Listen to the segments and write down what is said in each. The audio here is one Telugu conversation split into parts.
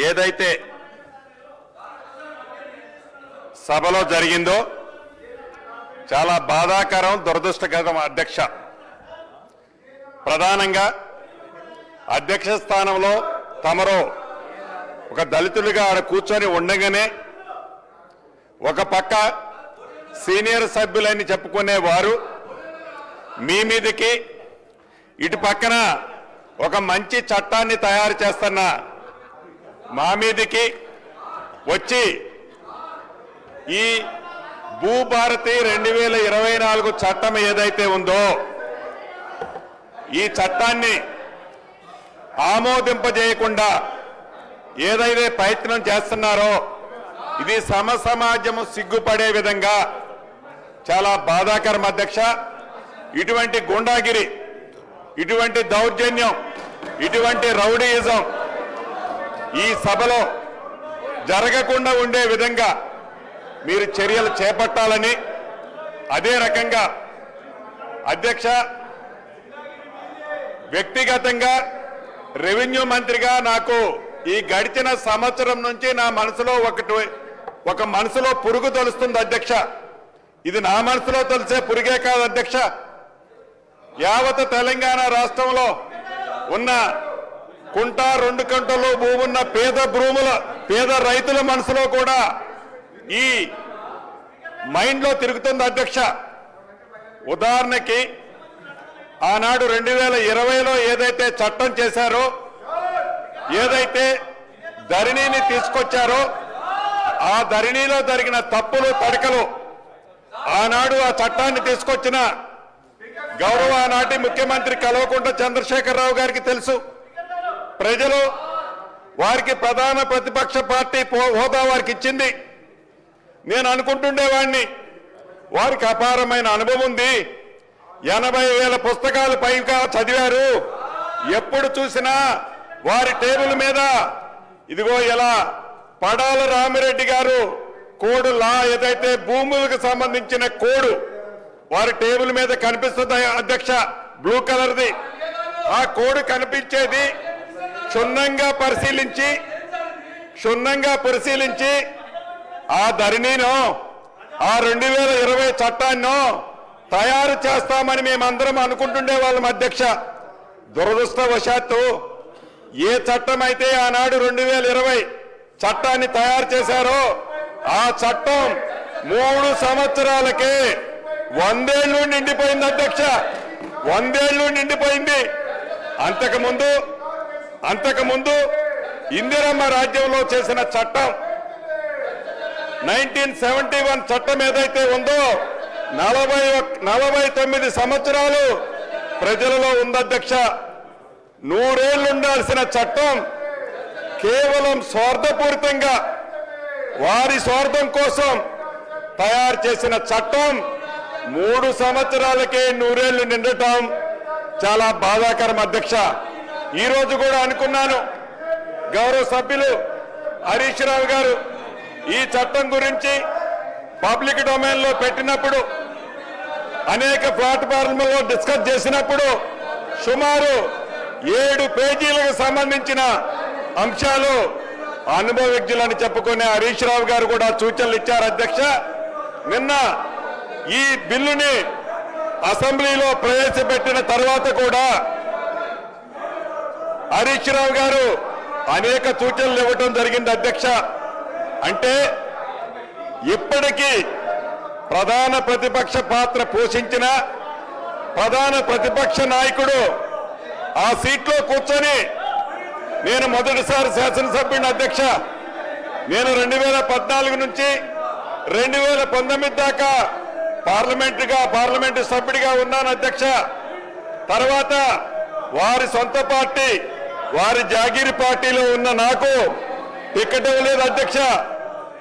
ఏదైతే సభలో జరిగిందో చాలా బాధాకరం, దురదృష్టకరం అధ్యక్ష. ప్రధానంగా అధ్యక్ష స్థానంలో తమరు ఒక దళితులుగా ఆడ కూర్చొని ఉండగానే ఒక పక్క సీనియర్ సభ్యులని చెప్పుకునే వారు మీ మీదకి ఇటు పక్కన ఒక మంచి చట్టాన్ని తయారు చేస్తున్న మా మీదకి వచ్చి ఈ భూభారతి 2024 చట్టం ఏదైతే ఉందో ఈ చట్టాన్ని ఆమోదింపజేయకుండా ఏదైతే ప్రయత్నం చేస్తున్నారో ఇది సమాజము సిగ్గుపడే విధంగా చాలా బాధాకరం అధ్యక్ష. ఇటువంటి గుండాగిరి, ఇటువంటి దౌర్జన్యం, ఇటువంటి రౌడీయిజం ఈ సభలో జరగకుండా ఉండే విధంగా మీరు చర్యలు చేపట్టాలని, అదే రకంగా అధ్యక్ష వ్యక్తిగతంగా రెవెన్యూ మంత్రిగా నాకు ఈ గడిచిన సంవత్సరం నుంచి నా మనసులో ఒక మనసులో పురుగు తొలుస్తుంది అధ్యక్ష. ఇది నా మనసులో తొలిసే పురుగే కాదు అధ్యక్ష. యావత్ తెలంగాణ రాష్ట్రంలో ఉన్న కుంట 2 కుంటలు భూమున్న పేద రైతుల మనసులో కూడా ఈ మైండ్లో తిరుగుతుంది అధ్యక్ష. ఉదాహరణకి ఆనాడు 2020లో ఏదైతే చట్టం చేశారో, ఏదైతే ధరణిని తీసుకొచ్చారో ఆ ధరణిలో జరిగిన తప్పులు తడకలు ఆనాడు ఆ చట్టాన్ని తీసుకొచ్చిన గౌరవ నాటి ముఖ్యమంత్రి కల్వకుంట్ల చంద్రశేఖరరావు గారికి తెలుసు. ప్రజలు వారికి ప్రధాన ప్రతిపక్ష పార్టీ హోదా వారికి ఇచ్చింది. నేను అనుకుంటుండేవాడిని వారికి అపారమైన అనుభవం ఉంది, 80,000 పుస్తకాలు పైగా చదివారు, ఎప్పుడు చూసినా వారి టేబుల్ మీద ఇదిగో ఇలా పడాల రామిరెడ్డి గారు కోడ్ లా ఏదైతే భూములకు సంబంధించిన కోడ్ వారి టేబుల్ మీద కనిపిస్తుంది అధ్యక్ష, బ్లూ కలర్ది. ఆ కోడ్ కనిపించేది క్షుణ్ణంగా పరిశీలించి ఆ ధరణినో ఆ 2020 చట్టాన్నో తయారు చేస్తామని మేమందరం అనుకుంటుండే వాళ్ళం అధ్యక్ష. దురదృష్టవశాత్తు ఏ చట్టం అయితే ఆనాడు 2020 చట్టాన్ని తయారు చేశారో ఆ చట్టం 3 సంవత్సరాలకే 100 ఏళ్లు నిండిపోయింది అధ్యక్ష, 100 ఏళ్లు నిండిపోయింది. అంతకుముందు ఇందిరమ్మ రాజ్యంలో చేసిన చట్టం 1971 చట్టం ఏదైతే ఉందో 49 సంవత్సరాలు ప్రజలలో ఉంది అధ్యక్ష. 100 ఏళ్లు ఉండాల్సిన చట్టం కేవలం స్వార్థపూరితంగా వారి స్వార్థం కోసం తయారు చేసిన చట్టం 3 సంవత్సరాలకే 100 ఏళ్లు నిండటం చాలా బాధాకరం అధ్యక్ష. ఈ రోజు కూడా అనుకున్నాను, గౌరవ సభ్యులు హరీష్ రావు గారు ఈ చట్టం గురించి పబ్లిక్ డొమైన్ లో పెట్టినప్పుడు, అనేక ప్లాట్ఫామ్లలో డిస్కస్ చేసినప్పుడు సుమారు 7 పేజీలకు సంబంధించిన అంశాలు అనుభవజ్ఞులని చెప్పుకునే హరీష్ రావు గారు కూడా సూచనలు ఇచ్చారు అధ్యక్ష. నిన్న ఈ బిల్లుని అసెంబ్లీలో ప్రవేశపెట్టిన తర్వాత కూడా హరీష్ రావు గారు అనేక సూచనలు ఇవ్వడం జరిగింది అధ్యక్ష. అంటే ఇప్పటికీ ప్రధాన ప్రతిపక్ష పాత్ర పోషించిన ప్రధాన ప్రతిపక్ష నాయకుడు ఆ సీట్లో కూర్చొని, నేను మొదటిసారి శాసనసభ్యుని అధ్యక్ష, నేను 2014 నుంచి 2019 దాకా పార్లమెంటు సభ్యుడిగా ఉన్నాను అధ్యక్ష. తర్వాత వారి సొంత పార్టీ, వారి జాగీరి పార్టీలో ఉన్న నాకు టికెట్ ఇవ్వలేదు అధ్యక్ష.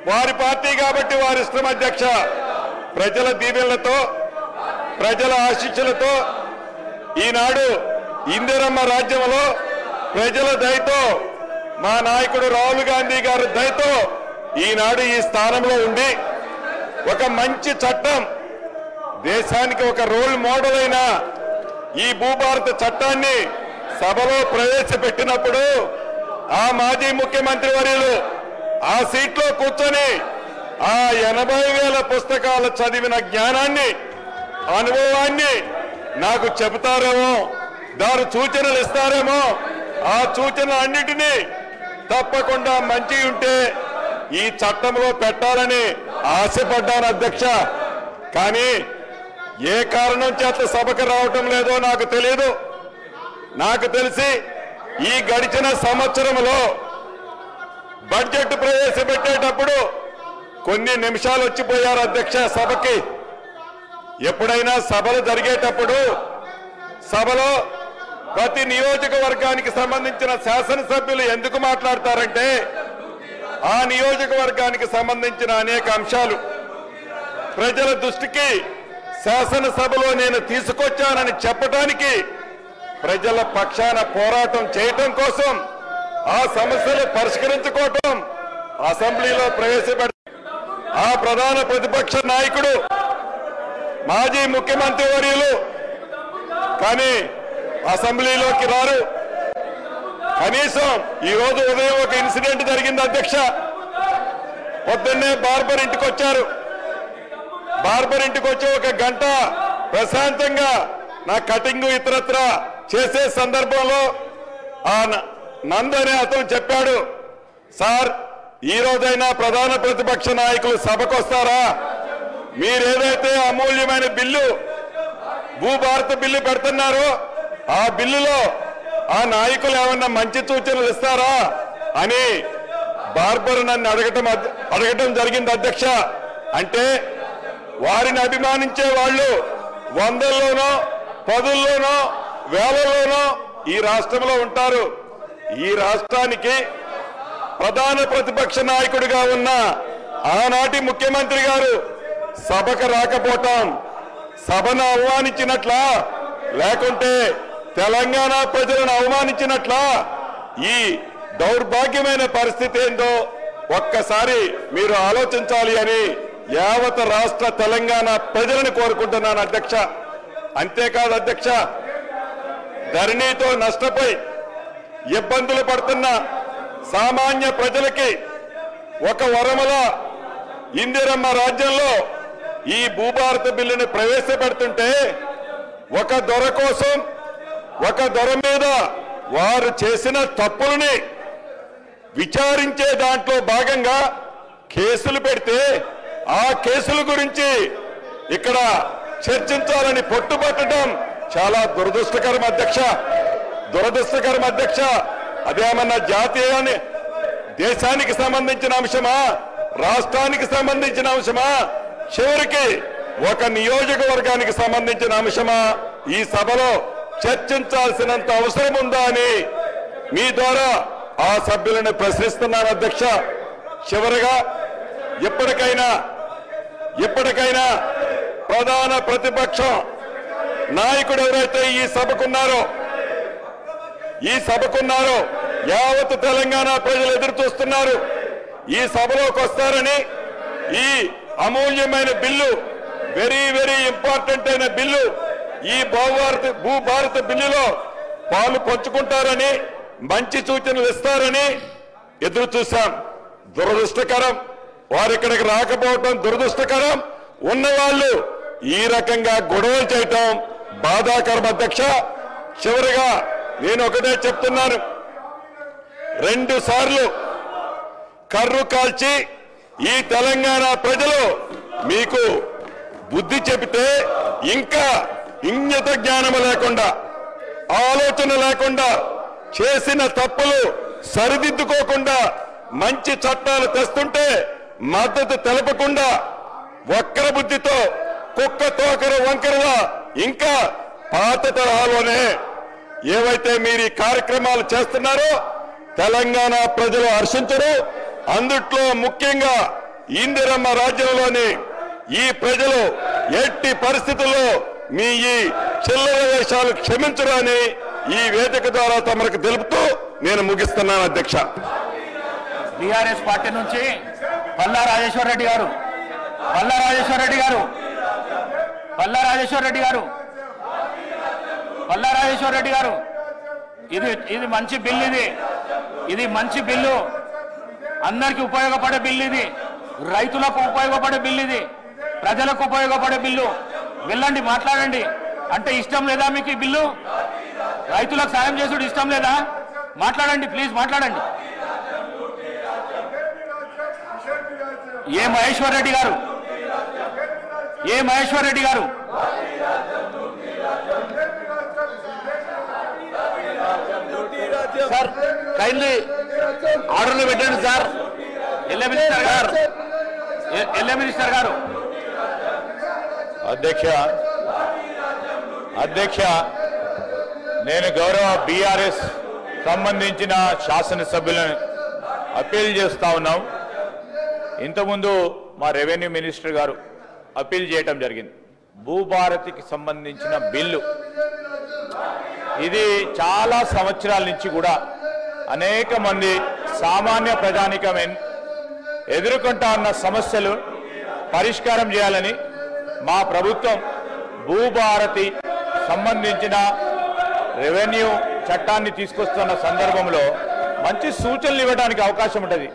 వారి పార్టీ కాబట్టి వారి ఇష్టం అధ్యక్ష. ప్రజల దీవెనలతో, ప్రజల ఆశీస్సులతో ఈనాడు ఇందిరమ్మ రాజ్యంలో ప్రజల దయతో, మా నాయకుడు రాహుల్ గాంధీ గారి దయతో ఈనాడు ఈ స్థానంలో ఉండి ఒక మంచి చట్టం, దేశానికి ఒక రోల్ మోడల్ అయిన ఈ భూభారత చట్టాన్ని సభలో ప్రవేశపెట్టినప్పుడు ఆ మాజీ ముఖ్యమంత్రి వర్యులు ఆ సీట్లో కూర్చొని ఆ 80,000 పుస్తకాలు చదివిన జ్ఞానాన్ని అనుభవాన్ని నాకు చెబుతారేమో, దాని సూచనలు ఇస్తారేమో. ఆ సూచనలు అన్నిటినీ తప్పకుండా మంచి ఉంటే ఈ చట్టంలో పెట్టాలని ఆశపడ్డాను అధ్యక్ష. కానీ ఏ కారణం చేత సభకు రావటం లేదో నాకు తెలియదు. నాకు తెలిసి ఈ గడిచిన సంవత్సరంలో బడ్జెట్ ప్రవేశపెట్టేటప్పుడు కొన్ని నిమిషాలు వచ్చిపోయారు అధ్యక్ష సభకి. ఎప్పుడైనా సభలు జరిగేటప్పుడు సభలో ప్రతి నియోజకవర్గానికి సంబంధించిన శాసనసభ్యులు ఎందుకు మాట్లాడతారంటే ఆ నియోజకవర్గానికి సంబంధించిన అనేక అంశాలు ప్రజల దృష్టికి శాసనసభలో నేను తీసుకొచ్చానని చెప్పడానికి, ప్రజల పక్షాన పోరాటం చేయటం కోసం, ఆ సమస్యలు పరిష్కరించుకోవటం అసెంబ్లీలో ప్రవేశపెట్ట ఆ ప్రధాన ప్రతిపక్ష నాయకుడు మాజీ ముఖ్యమంత్రి వర్యులు కానీ అసెంబ్లీలోకి రారు. కనీసం ఈ రోజు ఉదయం ఒక ఇన్సిడెంట్ జరిగింది అధ్యక్ష. పొద్దున్నే బార్బర్ ఇంటికి వచ్చారు. బార్బర్ ఇంటికి వచ్చి ఒక గంట ప్రశాంతంగా నా కటింగ్ ఇతరత్ర చేసే సందర్భంలో ఆ నంద్ అనే అతను చెప్పాడు, సార్ ఈ రోజైనా ప్రధాన ప్రతిపక్ష నాయకులు సభకు వస్తారా? మీరేదైతే అమూల్యమైన బిల్లు భూభారత బిల్లు పెడుతున్నారో ఆ బిల్లులో ఆ నాయకులు ఏమన్నా మంచి సూచనలు ఇస్తారా అని బార్బర్ నన్ను అడగటం జరిగింది అధ్యక్ష. అంటే వారిని అభిమానించే వాళ్ళు వందల్లోనో పదుల్లోనో వేలలోనో ఈ రాష్ట్రంలో ఉంటారు. ఈ రాష్ట్రానికి ప్రధాన ప్రతిపక్ష నాయకుడిగా ఉన్న ఆనాటి ముఖ్యమంత్రి గారు సభకు రాకపోవటం సభను అవమానించినట్లా, లేకుంటే తెలంగాణ ప్రజలను అవమానించినట్లా? ఈ దౌర్భాగ్యమైన పరిస్థితి ఏందో ఒక్కసారి మీరు ఆలోచించాలి అని యావత్ రాష్ట్ర తెలంగాణ ప్రజలను కోరుకుంటున్నాను అధ్యక్ష. అంతేకాదు అధ్యక్ష, ధరణితో నష్టపోయి ఇబ్బందులు పడుతున్న సామాన్య ప్రజలకి ఒక వరముల ఇందిరమ్మ రాజ్యంలో ఈ భూభారత బిల్లుని ప్రవేశపెడుతుంటే ఒక దొర కోసం, ఒక దొర మీద వారు చేసిన తప్పులని విచారించే దాంట్లో భాగంగా కేసులు పెడితే ఆ కేసుల గురించి ఇక్కడ చర్చించాలని పట్టుబట్టడం చాలా దురదృష్టకరం అధ్యక్ష. దురదృష్టకరం అధ్యక్ష. అదేమన్నా జాతీయాన్ని దేశానికి సంబంధించిన అంశమా, రాష్ట్రానికి సంబంధించిన అంశమా, చివరికి ఒక నియోజకవర్గానికి సంబంధించిన అంశమా ఈ సభలో చర్చించాల్సినంత అవసరం ఉందా అని మీ ద్వారా ఆ సభ్యులను ప్రశ్నిస్తున్నాను అధ్యక్ష. చివరగా ఎప్పటికైనా ప్రధాన ప్రతిపక్షం నాయకుడు ఎవరైతే ఈ సభకున్నారో యావత్ తెలంగాణ ప్రజలు ఎదురు చూస్తున్నారు. ఈ సభలోకి వస్తారని, ఈ అమూల్యమైన బిల్లు, వెరీ వెరీ ఇంపార్టెంట్ అయిన బిల్లు, ఈ భూభారత బిల్లులో పాలు పంచుకుంటారని, మంచి సూచనలు ఇస్తారని ఎదురు చూశాం. దురదృష్టకరం, వారు ఇక్కడికి రాకపోవటం దురదృష్టకరం. ఉన్నవాళ్ళు ఈ రకంగా గొడవలు చేయటం బాధాకరం అధ్యక్ష. చివరిగా నేను ఒకటే చెప్తున్నాను, 2 సార్లు కర్రు కాల్చి ఈ తెలంగాణ ప్రజలు మీకు బుద్ధి చెబితే ఇంకా ఇంగిత జ్ఞానము లేకుండా, ఆలోచన లేకుండా, చేసిన తప్పులు సరిదిద్దుకోకుండా మంచి చట్టాలు తెస్తుంటే మద్దతు తెలపకుండా వక్ర బుద్ధితో కుక్క తోకర వంకరగా ఇంకా పాత తరహాలోనే ఏవైతే మీరు ఈ కార్యక్రమాలు చేస్తున్నారో తెలంగాణ ప్రజలు హర్షించరు. అందుట్లో ముఖ్యంగా ఇందిరమ్మ రాజ్యంలోని ఈ ప్రజలు ఎట్టి పరిస్థితుల్లో మీ ఈ చిల్లర వేషాలు క్షమించరు అని ఈ వేదిక ద్వారా తమకు తెలుపుతూ నేను ముగిస్తున్నాను అధ్యక్ష. బీఆర్ఎస్ పార్టీ నుంచి పల్లా రాజేశ్వర రెడ్డి గారు ఇది మంచి బిల్. ఇది ఇది మంచి బిల్లు, అందరికీ ఉపయోగపడే బిల్లు, ఇది రైతులకు ఉపయోగపడే బిల్లు, ఇది ప్రజలకు ఉపయోగపడే బిల్లు. వెళ్ళండి మాట్లాడండి. అంటే ఇష్టం లేదా మీకు ఈ బిల్లు? రైతులకు సాయం చేసుడు ఇష్టం లేదా? మాట్లాడండి ప్లీజ్, మాట్లాడండి. ఏ మహేశ్వర్ రెడ్డి గారు, ఏ మహేశ్వర్ రెడ్డి గారు, సార్ కైండ్లీ ఆర్డర్లు పెట్టండి సార్. ఎల్ఏ మినిస్టర్ గారు, ఎల్ఏ మినిస్టర్ గారు. అధ్యక్ష నేను గౌరవ బీఆర్ఎస్ సంబంధించిన శాసనసభ్యులను అప్పీల్ చేస్తా ఉన్నాం. ఇంతకుముందు మా రెవెన్యూ మినిస్టర్ గారు అప్పీల్ చేయటం జరిగింది. భూభారతికి సంబంధించిన బిల్లు ఇది చాలా సంవత్సరాల నుంచి కూడా అనేక మంది సామాన్య ప్రజానికం ఎదుర్కొంటా ఉన్న సమస్యలు పరిష్కారం చేయాలని మా ప్రభుత్వం భూభారతి సంబంధించిన రెవెన్యూ చట్టాన్ని తీసుకొస్తున్న సందర్భంలో మంచి సూచనలు ఇవ్వడానికి అవకాశం ఉంటుంది.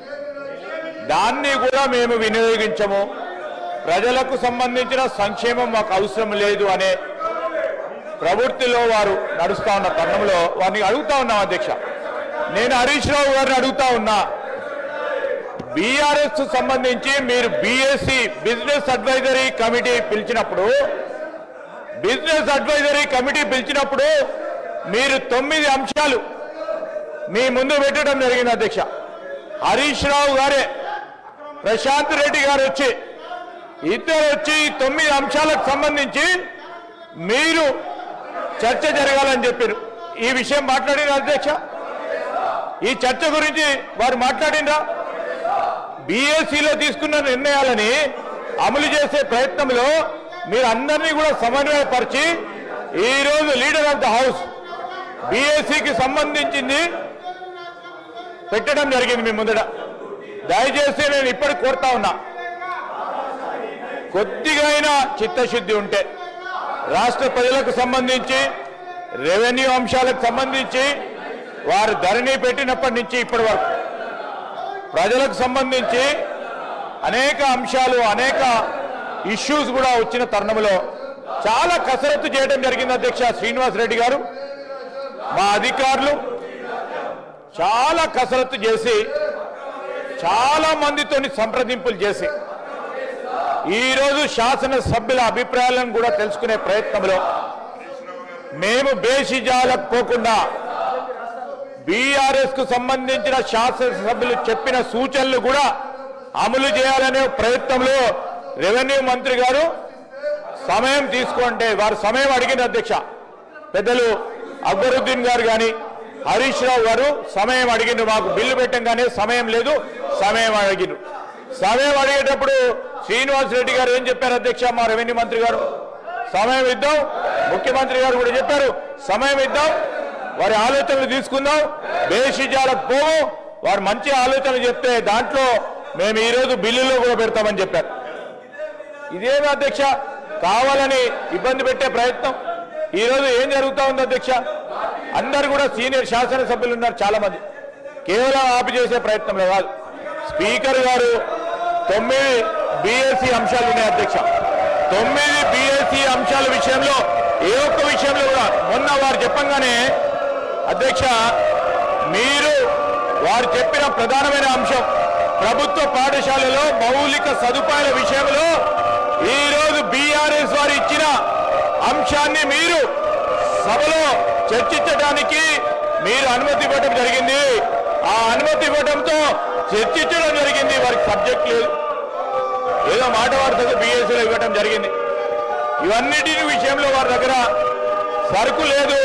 దాన్ని కూడా మేము వినియోగించము, ప్రజలకు సంబంధించిన సంక్షేమం మాకు అవసరం లేదు అనే ప్రవృత్తిలో వారు నడుస్తా ఉన్న తరుణంలో వారిని అడుగుతా ఉన్నాం. అధ్యక్ష నేను హరీష్ రావు గారిని అడుగుతా ఉన్నా, బీఆర్ఎస్ సంబంధించి మీరు బీఎస్సీ బిజినెస్ అడ్వైజరీ కమిటీ పిలిచినప్పుడు మీరు 9 అంశాలు మీ ముందు పెట్టడం జరిగింది. అధ్యక్ష హరీష్ రావు గారే ప్రశాంత్ రెడ్డి గారు వచ్చి ఇద్దరు వచ్చి 9 అంశాలకు సంబంధించి మీరు చర్చ జరగాలని చెప్పారు. ఈ విషయం మాట్లాడిన అధ్యక్ష, ఈ చర్చ గురించి వారు మాట్లాడినరా? బీఎస్సీలో తీసుకున్న నిర్ణయాలని అమలు చేసే ప్రయత్నంలో మీరు అందరినీ కూడా సమన్వయపరిచి ఈరోజు లీడర్ ఆఫ్ ద హౌస్ బీఎస్సీకి సంబంధించింది పెట్టడం జరిగింది మీ ముందట. దయచేసి నేను ఇప్పటికి కోరుతా ఉన్నా, కొద్దిగా అయినా చిత్తశుద్ధి ఉంటే రాష్ట్ర ప్రజలకు సంబంధించి రెవెన్యూ అంశాలకు సంబంధించి వారు ధరణి పెట్టినప్పటి నుంచి ఇప్పటి వరకు ప్రజలకు సంబంధించి అనేక అంశాలు అనేక ఇష్యూస్ కూడా వచ్చిన తరుణంలో చాలా కసరత్తు చేయడం జరిగింది. అధ్యక్ష శ్రీనివాస్ రెడ్డి గారు మా అధికారులు చాలా కసరత్తు చేసి చాలా మందితోని సంప్రదింపులు చేసి ఈరోజు శాసనసభ్యుల అభిప్రాయాలను కూడా తెలుసుకునే ప్రయత్నంలో మేము బేషిజాలకు పోకుండా బీఆర్ఎస్ కు సంబంధించిన శాసనసభ్యులు చెప్పిన సూచనలు కూడా అమలు చేయాలనే ప్రయత్నంలో రెవెన్యూ మంత్రి గారు సమయం తీసుకుంటే వారు సమయం అడిగిన అధ్యక్ష పెద్దలు అక్బరుద్దీన్ గారు కానీ హరీష్ రావు గారు సమయం అడిగిండ్రు. మాకు బిల్లు పెట్టంగానే సమయం లేదు, సమయం అడిగిండ్రు. సమయం అడిగేటప్పుడు శ్రీనివాస్ రెడ్డి గారు ఏం చెప్పారు అధ్యక్ష? మా రెవెన్యూ మంత్రి గారు సమయం ఇద్దాం, ముఖ్యమంత్రి గారు కూడా చెప్పారు సమయం ఇద్దాం, వారి ఆలోచనలు తీసుకుందాం, బేషిజాలకు పోవు, వారు మంచి ఆలోచనలు చెప్తే దాంట్లో మేము ఈరోజు బిల్లులో కూడా పెడతామని చెప్పారు. ఇదేనా అధ్యక్ష కావాలని ఇబ్బంది పెట్టే ప్రయత్నం? ఈరోజు ఏం జరుగుతూ ఉంది అధ్యక్ష? అందరు కూడా సీనియర్ శాసనసభ్యులు ఉన్నారు చాలా మంది, కేవలం ఆపి చేసే ప్రయత్నంలో కాదు. స్పీకర్ గారు 9 బీఎస్సీ అంశాలు ఉన్నాయి అధ్యక్ష. 9 బీఎస్సీ అంశాల విషయంలో ఏ ఒక్క విషయంలో కూడా మొన్న వారు చెప్పంగానే అధ్యక్ష మీరు వారు చెప్పిన ప్రధానమైన అంశం ప్రభుత్వ పాఠశాలలో మౌలిక సదుపాయాల విషయంలో ఈరోజు బీఆర్ఎస్ వారు ఇచ్చిన అంశాన్ని మీరు సభలో చర్చించడానికి మీరు అనుమతి ఇవ్వడం జరిగింది. ఆ అనుమతి ఇవ్వడంతో చర్చించడం జరిగింది. వారికి సబ్జెక్ట్ లేదు, ఏదో మాట వార్తకు బీఎస్సీలో ఇవ్వడం జరిగింది. ఇవన్నిటి విషయంలో వారి దగ్గర సరుకు లేదు.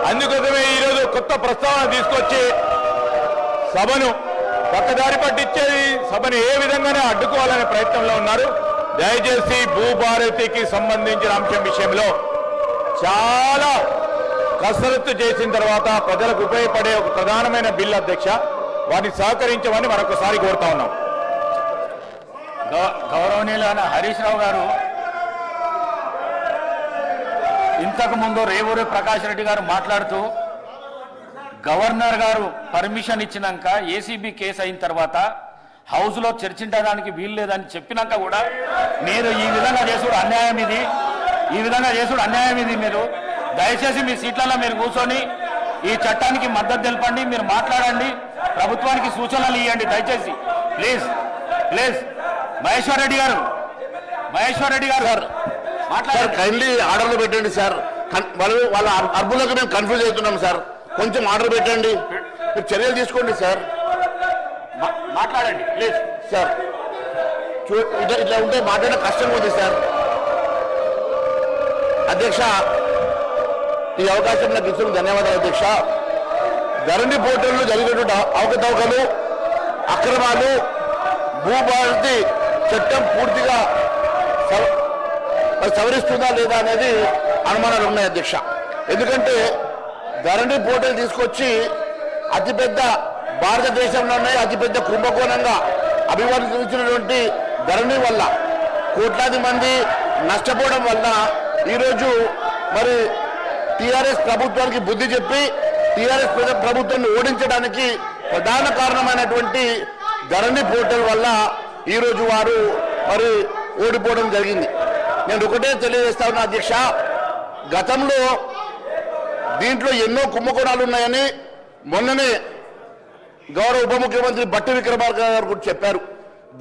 అందుకోసమే ఈరోజు కొత్త ప్రస్తావన తీసుకొచ్చి సభను పక్కదారి పట్టించేది, సభను ఏ విధంగానే అడ్డుకోవాలనే ప్రయత్నంలో ఉన్నారు. దయచేసి భూభారతికి సంబంధించిన అంశం విషయంలో చాలా కసరత్తు చేసిన తర్వాత ప్రజలకు ఉపయోగపడే ఒక ప్రధానమైన బిల్లు అధ్యక్ష, వారిని సహకరించమని మరొకసారి కోరుతా ఉన్నాం. గౌరవనీయులైన హరీష్ రావు గారు ఇంతకు ముందు రేవూరి ప్రకాష్ రెడ్డి గారు మాట్లాడుతూ గవర్నర్ గారు పర్మిషన్ ఇచ్చినాక ఏసీబీ కేసు అయిన తర్వాత హౌస్లో చర్చించడానికి వీలు లేదని చెప్పినాక కూడా మీరు ఈ విధంగా చేసుడు అన్యాయం ఇది, మీరు దయచేసి మీ సీట్లలో మీరు కూర్చొని ఈ చట్టానికి మద్దతు తెలపండి, మీరు మాట్లాడండి, ప్రభుత్వానికి సూచనలు ఇవ్వండి దయచేసి ప్లీజ్. మహేశ్వర్ రెడ్డి గారు సార్ కైండ్లీ ఆర్డర్లు పెట్టండి సార్. వాళ్ళ అర్బులకు మేము కన్ఫ్యూజ్ అవుతున్నాం సార్. కొంచెం ఆర్డర్ పెట్టండి, మీరు చర్యలు తీసుకోండి సార్. మాట్లాడండి ప్లీజ్ సార్. ఇట్లా ఉంటే మాట్లాడే కష్టంగా ఉంది సార్. అధ్యక్ష, ఈ అవకాశం నాకు ఇచ్చిన ధన్యవాదాలు అధ్యక్ష. ధరణి పోర్టల్లో జరిగినటువంటి అవకతవకలు, అక్రమాలు, భూభారతి చట్టం పూర్తిగా సవరిస్తుందా లేదా అనేది అనుమానాలు ఉన్నాయి అధ్యక్ష. ఎందుకంటే ధరణి పోర్టల్ తీసుకొచ్చి అతిపెద్ద భారతదేశంలోనే అతిపెద్ద కుంభకోణంగా అభివర్ణించినటువంటి ధరణి వల్ల కోట్లాది మంది నష్టపోవడం వల్ల ఈరోజు మరి టీఆర్ఎస్ ప్రభుత్వానికి బుద్ధి చెప్పి టీఆర్ఎస్ ప్రభుత్వాన్ని ఓడించడానికి ప్రధాన కారణమైనటువంటి ధరణి పోర్టల్ వల్ల ఈరోజు వారు మరి ఓడిపోవడం జరిగింది. నేను ఒకటే తెలియజేస్తా ఉన్నా అధ్యక్ష, గతంలో దీంట్లో ఎన్నో కుంభకోణాలు ఉన్నాయని మొన్ననే గౌరవ ఉప ముఖ్యమంత్రి బట్టి విక్రమార్క గారు కూడా చెప్పారు.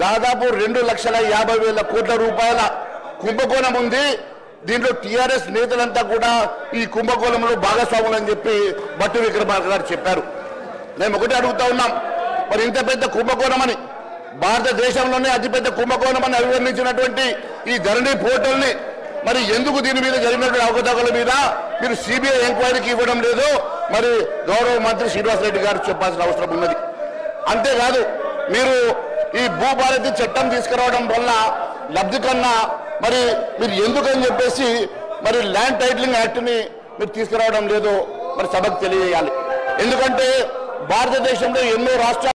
దాదాపు 2,50,000 కోట్ల రూపాయల కుంభకోణం ఉంది. దీంట్లో టీఆర్ఎస్ నేతలంతా కూడా ఈ కుంభకోణంలో భాగస్వాములు అని చెప్పి బట్టి విక్రమార్క గారు చెప్పారు. మేము ఒకటే అడుగుతా ఉన్నాం, మరి ఇంత పెద్ద కుంభకోణం అని, భారతదేశంలోనే అతిపెద్ద కుంభకోణం అని అభివర్ణించినటువంటి ఈ ధరణి పోర్టల్ని మరి ఎందుకు దీని మీద జరిగినటువంటి అవకతవకల మీద మీరు సిబిఐ ఎంక్వైరీకి ఇవ్వడం లేదు? మరి గౌరవ మంత్రి శ్రీనివాసరెడ్డి గారు చెప్పాల్సిన అవసరం ఉన్నది. అంతేకాదు, మీరు ఈ భూభారతి చట్టం తీసుకురావడం వల్ల లబ్ధి కన్నా మరి మీరు ఎందుకని చెప్పేసి మరి ల్యాండ్ టైటిలింగ్ యాక్ట్ని మీరు తీసుకురావడం లేదో మరి సభకు తెలియజేయాలి. ఎందుకంటే భారతదేశంలో ఎన్నో రాష్ట్రాలు